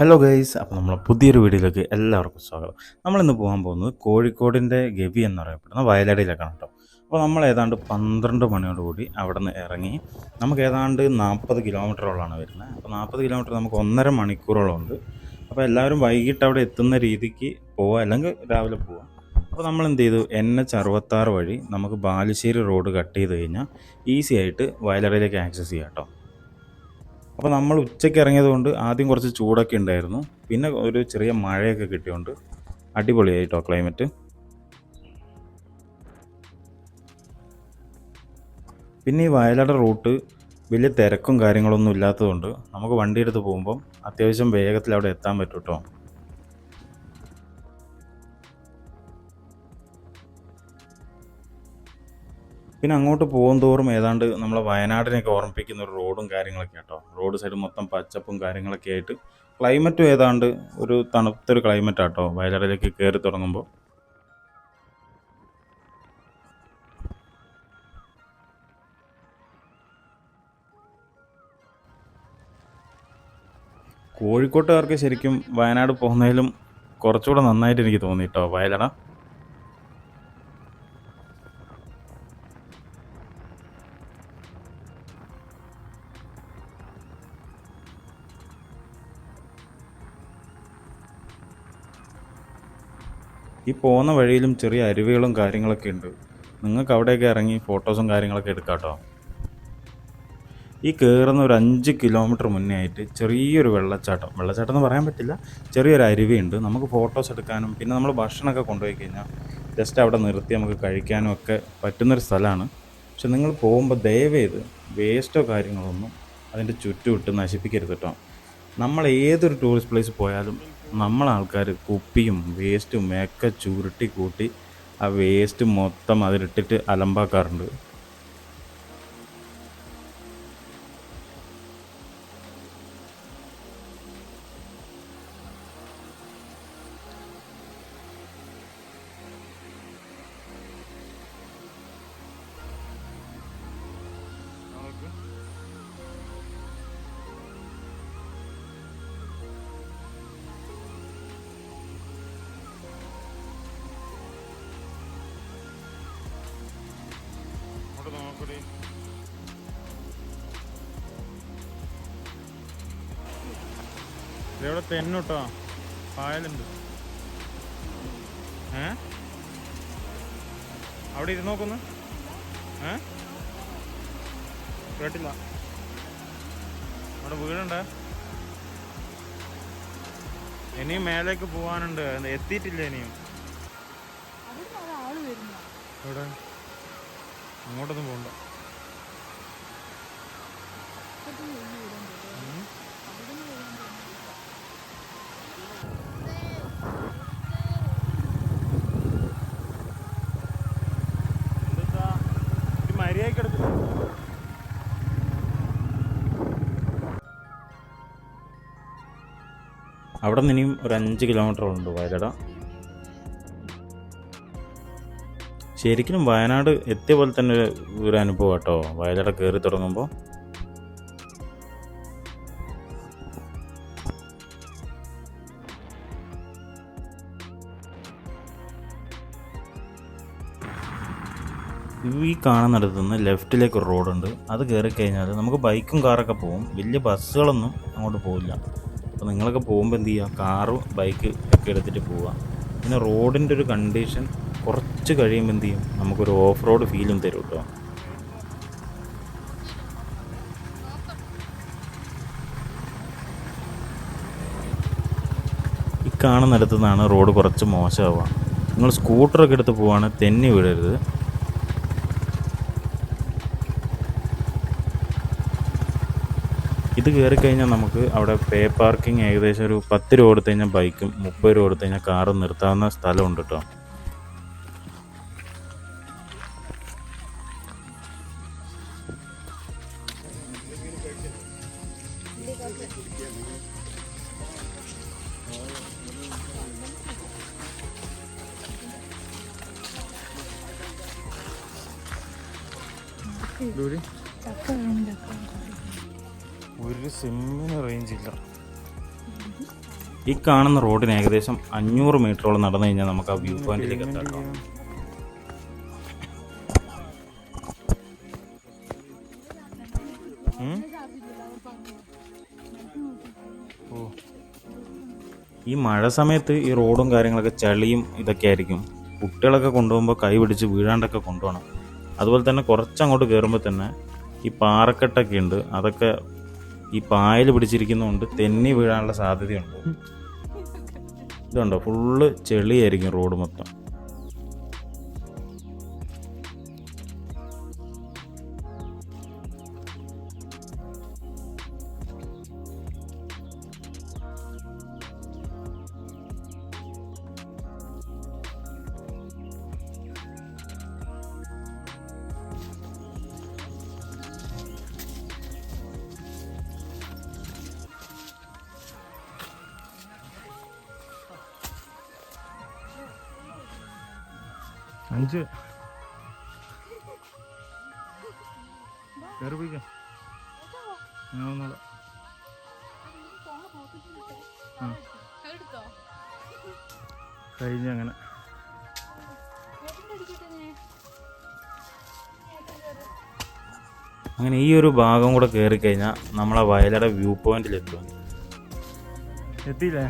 Hello guys, അപ്പോൾ നമ്മളെ പുതിയൊരു വീഡിയോയിലേക്ക് എല്ലാവർക്കും സ്വാഗതം. നമ്മളിന്ന് പോകാൻ പോകുന്നത് കോഴിക്കോടിൻ്റെ ഗവി എന്നറിയപ്പെടുന്ന വയലാടിയിലേക്കാണ് കേട്ടോ. അപ്പോൾ നമ്മൾ ഏതാണ്ട് 12 മണിയോടുകൂടി അവിടെ നിന്ന് ഇറങ്ങി. നമുക്ക് ഏതാണ്ട് 40 കിലോമീറ്ററോളമാണ് വരുന്നത്. അപ്പോൾ 40 കിലോമീറ്റർ നമുക്ക് 1.5 മണിക്കൂറോളം ഉണ്ട്. അപ്പോൾ എല്ലാവരും വൈകിട്ട് അവിടെ എത്തുന്ന രീതിക്ക് പോവുക, അല്ലെങ്കിൽ രാവിലെ പോവുക. അപ്പോൾ നമ്മൾ എന്ത് ചെയ്തു, NH66 വഴി നമുക്ക് ബാലുശ്ശേരി റോഡ് കട്ട് ചെയ്ത് കഴിഞ്ഞാൽ ഈസി ആയിട്ട് വയലാടിയിലേക്ക് ആക്സസ് ചെയ്യാം കേട്ടോ. അപ്പോൾ നമ്മൾ ഉച്ചയ്ക്ക് ഇറങ്ങിയത് കൊണ്ട് ആദ്യം കുറച്ച് ചൂടൊക്കെ ഉണ്ടായിരുന്നു. പിന്നെ ഒരു ചെറിയ മഴയൊക്കെ കിട്ടിയോണ്ട് അടിപൊളിയായിട്ടോ ക്ലൈമറ്റ്. പിന്നെ ഈ വയനാട് റൂട്ട് വലിയ തിരക്കും കാര്യങ്ങളൊന്നും ഇല്ലാത്തതുകൊണ്ട് നമുക്ക് വണ്ടി എടുത്ത് പോകുമ്പം അത്യാവശ്യം വേഗത്തിൽ അവിടെ എത്താൻ പറ്റും കേട്ടോ. പിന്നെ അങ്ങോട്ട് പോകുന്തോറും ഏതാണ്ട് നമ്മളെ വയനാടിനെയൊക്കെ ഓർമ്മിപ്പിക്കുന്ന ഒരു റോഡും കാര്യങ്ങളൊക്കെ കേട്ടോ. റോഡ് സൈഡ് മൊത്തം പച്ചപ്പും കാര്യങ്ങളൊക്കെ ആയിട്ട് ക്ലൈമറ്റും ഏതാണ്ട് ഒരു തണുത്തൊരു ക്ലൈമറ്റ് ആട്ടോ വയനാടിലേക്ക് കയറി തുടങ്ങുമ്പോൾ. കോഴിക്കോട്ടുകാർക്ക് ശരിക്കും വയനാട് പോകുന്നതിലും കുറച്ചുകൂടെ നന്നായിട്ട് എനിക്ക് തോന്നി കേട്ടോ വയലട. ഈ പോകുന്ന വഴിയിലും ചെറിയ അരുവികളും കാര്യങ്ങളൊക്കെ ഉണ്ട്. നിങ്ങൾക്ക് അവിടെയൊക്കെ ഇറങ്ങി ഫോട്ടോസും കാര്യങ്ങളൊക്കെ എടുക്കാം കേട്ടോ. ഈ കയറുന്ന ഒരു 5 കിലോമീറ്റർ മുന്നേ ആയിട്ട് ചെറിയൊരു വെള്ളച്ചാട്ടം എന്ന് പറയാൻ പറ്റില്ല, ചെറിയൊരു അരുവിയുണ്ട്. നമുക്ക് ഫോട്ടോസ് എടുക്കാനും പിന്നെ നമ്മൾ ഭക്ഷണമൊക്കെ കൊണ്ടുപോയി കഴിഞ്ഞാൽ ജസ്റ്റ് അവിടെ നിർത്തി നമുക്ക് കഴിക്കാനും ഒക്കെ പറ്റുന്നൊരു സ്ഥലമാണ്. പക്ഷെ നിങ്ങൾ പോകുമ്പോൾ ദയവേത് വേസ്റ്റോ കാര്യങ്ങളൊന്നും അതിൻ്റെ ചുറ്റുമിട്ട് നശിപ്പിക്കരുത് കേട്ടോ. നമ്മൾ ഏതൊരു ടൂറിസ്റ്റ് പ്ലേസ് പോയാലും നമ്മളാൾക്കാർ കുപ്പിയും വേസ്റ്റും ഒക്കെ ചുരുട്ടി കൂട്ടി ആ വേസ്റ്റ് മൊത്തം അതിലിട്ടിട്ട് അലമ്പാക്കാറുണ്ട്. ഇവിടെ തെന്നോട്ടോ പായലുണ്ട്. അവിടെ ഇരുന്ന് നോക്കുന്നു. കേട്ടില്ല, അവിടെ വീടുണ്ട്. ഇനിയും മേലേക്ക് പോവാനുണ്ട്, എത്തിയിട്ടില്ല ഇനിയും. ഇവിടെ അങ്ങോട്ടൊന്നും പോകണ്ട. അവിടെ നിന്ന് ഇനിയും ഒരു 5 കിലോമീറ്റർ ഉണ്ട് വയലട. ശരിക്കും വയനാട് എത്തിയ പോലെ തന്നെ ഒരു അനുഭവം കേട്ടോ വയലട കയറി തുടങ്ങുമ്പോൾ. ഈ കാണുന്നിടത്തു നിന്ന് ലെഫ്റ്റിലേക്ക് ഒരു റോഡുണ്ട്. അത് കയറി കഴിഞ്ഞാൽ നമുക്ക് ബൈക്കും കാറൊക്കെ പോകും, വലിയ ബസ്സുകളൊന്നും അങ്ങോട്ട് പോവില്ല. അപ്പോൾ നിങ്ങളൊക്കെ പോകുമ്പോൾ എന്ത് ചെയ്യുക, കാറും ബൈക്ക് ഒക്കെ എടുത്തിട്ട് പോവുക. പിന്നെ റോഡിൻ്റെ ഒരു കണ്ടീഷൻ കുറച്ച് കഴിയുമ്പോൾ എന്ത് ചെയ്യും, നമുക്കൊരു ഓഫ് റോഡ് ഫീലും തരും കേട്ടോ. ഈ കാണുന്നിടത്തു നിന്നാണ് റോഡ് കുറച്ച് മോശമാവുക. നിങ്ങൾ സ്കൂട്ടറൊക്കെ എടുത്ത് പോവുകയാണെങ്കിൽ തെന്നി വീഴരുത്. ഇത് കയറിക്കഴിഞ്ഞാൽ നമുക്ക് അവിടെ പേ പാർക്കിംഗ് ഏകദേശം ഒരു 10 രൂപ കൊടുത്തു കഴിഞ്ഞാൽ ബൈക്കും 30 രൂപ കൊടുത്തു കഴിഞ്ഞാൽ കാറും നിർത്താവുന്ന സ്ഥലമുണ്ട് കേട്ടോ. ഒരു സിമ്മിന് റേഞ്ച് ഇല്ല. ഈ കാണുന്ന റോഡിന് ഏകദേശം 500 മീറ്ററോളം നടന്നു കഴിഞ്ഞാൽ നമുക്ക് ആ വ്യൂ പോയിന്റിലേക്ക് എത്താം കേട്ടോ. ഈ മഴ സമയത്ത് ഈ റോഡും കാര്യങ്ങളൊക്കെ ചളിയും ഇതൊക്കെ ആയിരിക്കും. കുട്ടികളൊക്കെ കൊണ്ടുപോകുമ്പോൾ കൈ പിടിച്ച് വീഴാണ്ടൊക്കെ കൊണ്ടുപോകണം. അതുപോലെ തന്നെ കുറച്ചങ്ങോട്ട് കയറുമ്പോൾ തന്നെ ഈ പാറക്കെട്ടൊക്കെ ഉണ്ട്. അതൊക്കെ ഈ പായൽ പിടിച്ചിരിക്കുന്നതുകൊണ്ട് തെന്നി വീഴാനുള്ള സാധ്യതയുണ്ട്. ഇതുണ്ടോ, ഫുള്ള് ചെളിയായിരിക്കും റോഡ് മൊത്തം. അഞ്ച് കഴിഞ്ഞങ്ങനെ അങ്ങനെ ഈ ഒരു ഭാഗം കൂടെ കയറി കഴിഞ്ഞാൽ നമ്മളെ വയലട വ്യൂ പോയിന്റിലെത്തും. എത്തിയില്ലേ?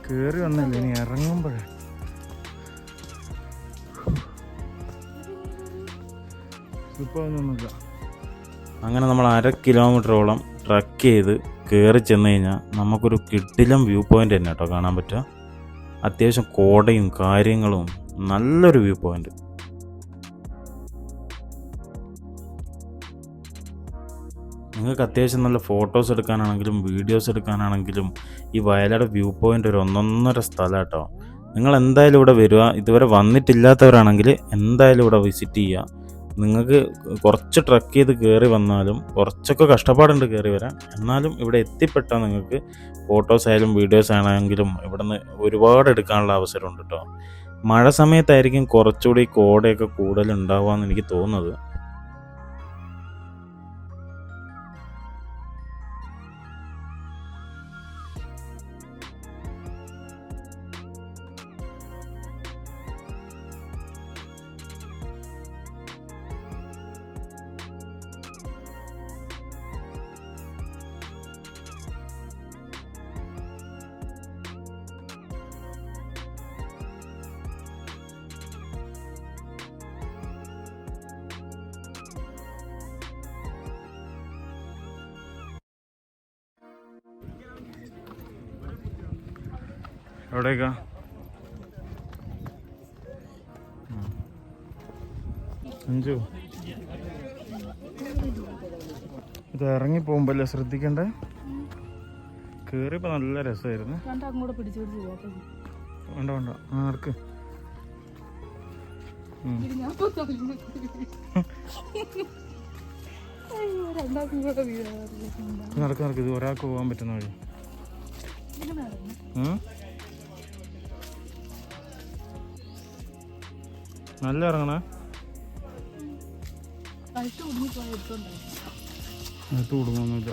കയറി വന്നല്ലേ, ഇനി ഇറങ്ങുമ്പോഴേ ഇപ്പോൾ ഒന്നുമില്ല. അങ്ങനെ നമ്മൾ 1/2 കിലോമീറ്ററോളം ട്രക്ക് ചെയ്ത് കയറി ചെന്ന് കഴിഞ്ഞാൽ നമുക്കൊരു കിടിലം വ്യൂ പോയിന്റ് തന്നെ കേട്ടോ കാണാൻ പറ്റുക. അത്യാവശ്യം കോടയും കാര്യങ്ങളും നല്ലൊരു വ്യൂ പോയിന്റ്. നിങ്ങൾക്ക് അത്യാവശ്യം നല്ല ഫോട്ടോസ് എടുക്കാനാണെങ്കിലും വീഡിയോസ് എടുക്കാനാണെങ്കിലും ഈ വയലട വ്യൂ പോയിന്റ് ഒരു ഒന്നൊന്നര സ്ഥലം കേട്ടോ. നിങ്ങൾ എന്തായാലും ഇവിടെ വരിക. ഇതുവരെ വന്നിട്ടില്ലാത്തവരാണെങ്കിൽ എന്തായാലും ഇവിടെ വിസിറ്റ് ചെയ്യുക. നിങ്ങൾക്ക് കുറച്ച് ട്രക്ക് ചെയ്ത് കയറി വന്നാലും കുറച്ചൊക്കെ കഷ്ടപ്പാടുണ്ട് കയറി വരാൻ. എന്നാലും ഇവിടെ എത്തിപ്പെട്ടാൽ നിങ്ങൾക്ക് ഫോട്ടോസ് ആയാലും വീഡിയോസ് ആണെങ്കിലും ഇവിടെ നിന്ന് ഒരുപാട് എടുക്കാനുള്ള അവസരമുണ്ട് കേട്ടോ. മഴ സമയത്തായിരിക്കും കുറച്ചുകൂടി കോടയൊക്കെ കൂടുതൽ ഉണ്ടാവുകയെന്ന് എനിക്ക് തോന്നുന്നത്. എവിടേക്കാ? അഞ്ചു, ഇത് ഇറങ്ങി പോകുമ്പല്ലേ ശ്രദ്ധിക്കണ്ടേ? കേറിയപ്പോ നല്ല രസമായിരുന്നു. വേണ്ട വേണ്ട, നടക്ക്. നടക്ക് നടക്ക്, ഇത് ഒരാൾക്ക് പോകാൻ പറ്റുന്ന വഴി. നല്ല ഇറങ്ങണേ. അത് കൊടുക്കൊന്നുമില്ല.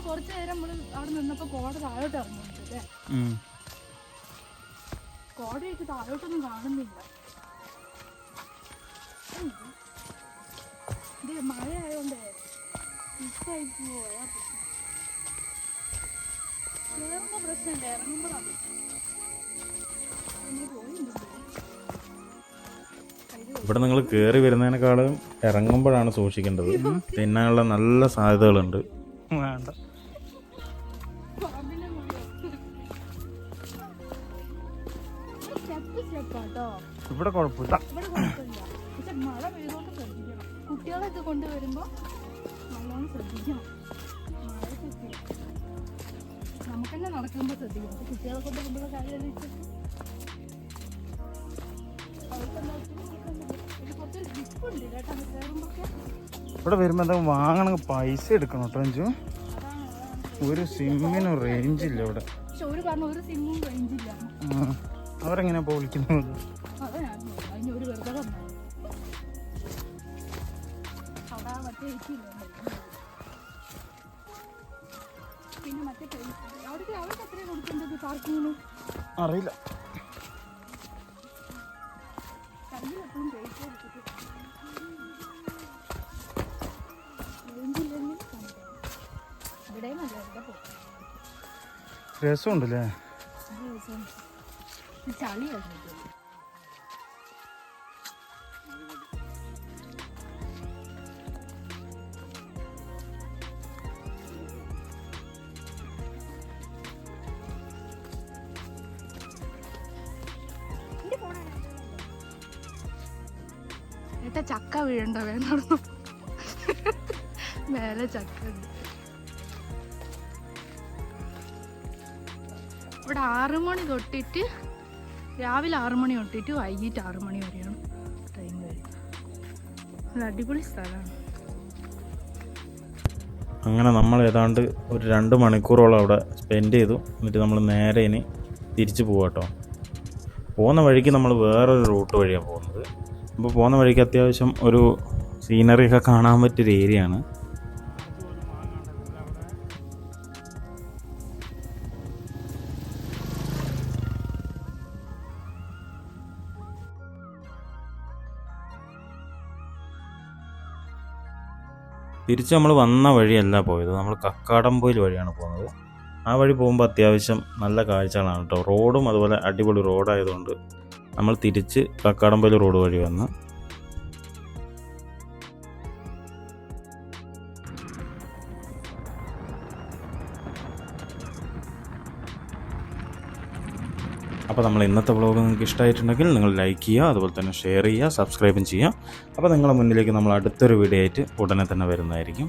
കുറച്ചു നേരം നമ്മള് അവിടെ നിന്നപ്പോ കോട താഴോട്ട് ഇറങ്ങുന്നുണ്ടല്ലേ? കോടയൊക്കെ താഴോട്ടൊന്നും കാണുന്നില്ല. ഇത് മഴ ആയതുകൊണ്ടേ മിസ്സായി പോയാ കേറുമ്പോ പ്രശ്നമില്ല, ഇറങ്ങുമ്പോഴാണ്. ഇവിടെ നിങ്ങൾ കയറി വരുന്നതിനേക്കാളും ഇറങ്ങുമ്പോഴാണ് സൂക്ഷിക്കേണ്ടത്. തിന്നാനുള്ള നല്ല സാധ്യതകളുണ്ട്. വേണ്ട, ഇവിടെ കുഴപ്പമില്ല. പക്ഷെ മഴ പെയ്തോണ്ട് ശ്രദ്ധിക്കണം. കുട്ടികളൊക്കെ കൊണ്ടുവരുമ്പോ നല്ലോണം ശ്രദ്ധിക്കണം. നമുക്ക് തന്നെ നടക്കുമ്പോ ശ്രദ്ധിക്കണം. കുട്ടികളെ കൊണ്ടുവരുമ്പോഴുള്ള കാര്യം ഇവിടെ വരുമ്പോ എന്താ വാങ്ങണമെങ്കിൽ പൈസ എടുക്കണം കേട്ടോ. അഞ്ചു, ഒരു സിമ്മിന് റേഞ്ച് ഇല്ല ഇവിടെ. ഒരു സിമ്മും റേഞ്ച് ഇല്ല. അവരെങ്ങനെയാ ഇപ്പോൾ വിളിക്കുന്നത്? അതാ ഞാൻ നോക്കാം. അതിന് ഒരു വെറുതെ വന്നു അവിടെ മറ്റേ ഇരിക്കില്ല. പിന്നെ മറ്റേ അവർക്ക് എത്രയാണ് കൊടുക്കേണ്ടത് പാർക്കിങ്ങിന്? അറിയില്ല. കയ്യിലെപ്പോഴും പേഴ്സ് എടുത്തിട്ട് ഇവിടെയും അല്ല ഇവിടെ പോകും. രസമുണ്ടല്ലേ? ചളി കഴിഞ്ഞിട്ട് ഏട്ടാ ചക്ക വീഴണ്ട വേണം. മേലെ ചക്ക ഉണ്ട്. ഇവിടെ 6 മണി തൊട്ടിട്ട് രാവിലെ 6 മണി തൊട്ടിട്ട് വൈകിട്ട് 6 മണി വരെയാണ് ടൈം വരുന്നത്. നല്ല അടിപൊളി സ്ഥലമാണ്. അങ്ങനെ നമ്മൾ ഏതാണ്ട് ഒരു 2 മണിക്കൂറോളം അവിടെ സ്പെൻഡ് ചെയ്തു. എന്നിട്ട് നമ്മൾ നേരെ ഇനി തിരിച്ചു പോകാട്ടോ. പോകുന്ന വഴിക്ക് നമ്മൾ വേറൊരു റൂട്ട് വഴിയാണ് പോകുന്നത്. അപ്പോൾ പോകുന്ന വഴിക്ക് അത്യാവശ്യം ഒരു സീനറിയൊക്കെ കാണാൻ പറ്റിയൊരു ഏരിയയാണ്. തിരിച്ച് നമ്മൾ വന്ന വഴിയല്ല പോയത്, നമ്മൾ കക്കാടംപൊയിൽ വഴിയാണ് പോകുന്നത്. ആ വഴി പോകുമ്പോൾ അത്യാവശ്യം നല്ല കാഴ്ചകളാണ് കേട്ടോ. റോഡും അതുപോലെ അടിപൊളി റോഡായതുകൊണ്ട് നമ്മൾ തിരിച്ച് കക്കാടംപൊയിൽ റോഡ് വഴി വന്ന് അപ്പോൾ നമ്മൾ ഇന്നത്തെ വ്ളോഗ് നിങ്ങൾക്ക് ഇഷ്ടമായിട്ടുണ്ടെങ്കിൽ നിങ്ങൾ ലൈക്ക് ചെയ്യുക, അതുപോലെ തന്നെ ഷെയർ ചെയ്യുക, സബ്സ്ക്രൈബും ചെയ്യുക. അപ്പോൾ നിങ്ങളുടെ മുന്നിലേക്ക് നമ്മൾ അടുത്തൊരു വീഡിയോ ആയിട്ട് ഉടനെ തന്നെ വരുന്നതായിരിക്കും.